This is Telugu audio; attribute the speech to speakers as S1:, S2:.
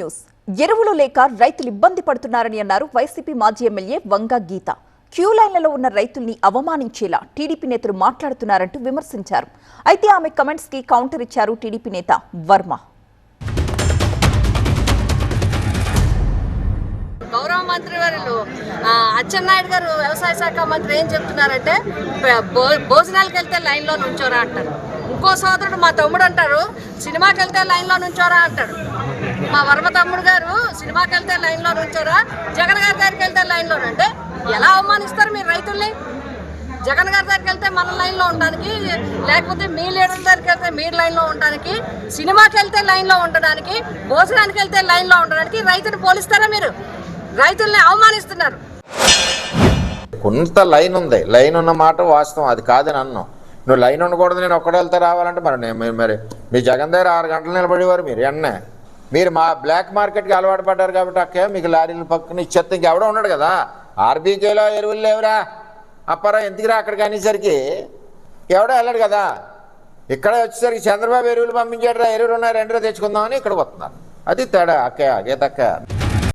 S1: న్యూస్ ఎరువులు లేక రైతులు ఇబ్బంది పడుతున్నారని అన్నారు వైసీపీ మాజీ ఎమ్మెల్యే వంగ గీత. క్యూ లైన్లలో ఉన్న రైతుల్ని అవమానించేలా టీడీపీ నేతలు మాట్లాడుతున్నారంటూ విమర్శించారు. అయితే ఆమె కమెంట్స్ కి కౌంటర్ ఇచ్చారు టీడీపీ నేత వర్మ.
S2: గౌరవ మంత్రి వారు అచ్చెన్నాయుడు గారు వ్యవసాయ శాఖ మంత్రి ఏం చెప్తున్నారంటే భోజనాలకు వెళ్తే లైన్లో నుంచోరా అంటారు. ఇంకో సోదరుడు మా తమ్ముడు అంటారు సినిమాకి వెళ్తే లైన్లో నుంచోరా అంటాడు. మా వర్మ తమ్ముడు గారు సినిమాకి వెళ్తే లైన్లో నుంచోరా, జగన్ గారి దగ్గరికి వెళ్తే లైన్లో అంటే ఎలా అవమానిస్తారు మీరు రైతుల్ని? జగన్ గారి దగ్గరికి వెళ్తే మన లైన్లో ఉండడానికి, లేకపోతే మీ లీడర్ దగ్గరికి వెళ్తే మీరు లైన్లో ఉండడానికి, సినిమాకి వెళ్తే లైన్లో ఉండడానికి, భోజనానికి వెళ్తే లైన్లో ఉండడానికి రైతుని పోలిస్తారా? మీరు రైతుల్ని అవమానిస్తున్నారు.
S3: కొంత లైన్ ఉంది, లైన్ ఉన్న మాట వాస్తవం, అది కాదని అన్నాం. నువ్వు లైన్ ఉండకూడదు, నేను ఒక్కడే వెళ్తే రావాలంటే మరి మీ జగన్ దగ్గర 6 గంటలు నిలబడేవారు మీరు. ఎన్నే మీరు మా బ్లాక్ మార్కెట్కి అలవాటు పడ్డారు కాబట్టి అక్కే మీకు లారీలు పక్కన ఇచ్చేస్తే ఇంకెవడో ఉన్నాడు కదా. ఆర్బీకేలో ఎరువులు లేవురా అప్పారా ఎందుకురా అక్కడికి అనేసరికి ఎవడో వెళ్ళాడు కదా. ఇక్కడే వచ్చేసరికి చంద్రబాబు ఎరువులు పంపించాడు, ఎరువులు ఉన్నాయి 2 తెచ్చుకుందామని ఇక్కడికి వస్తున్నారు. అది తేడా అక్క గీతక్క.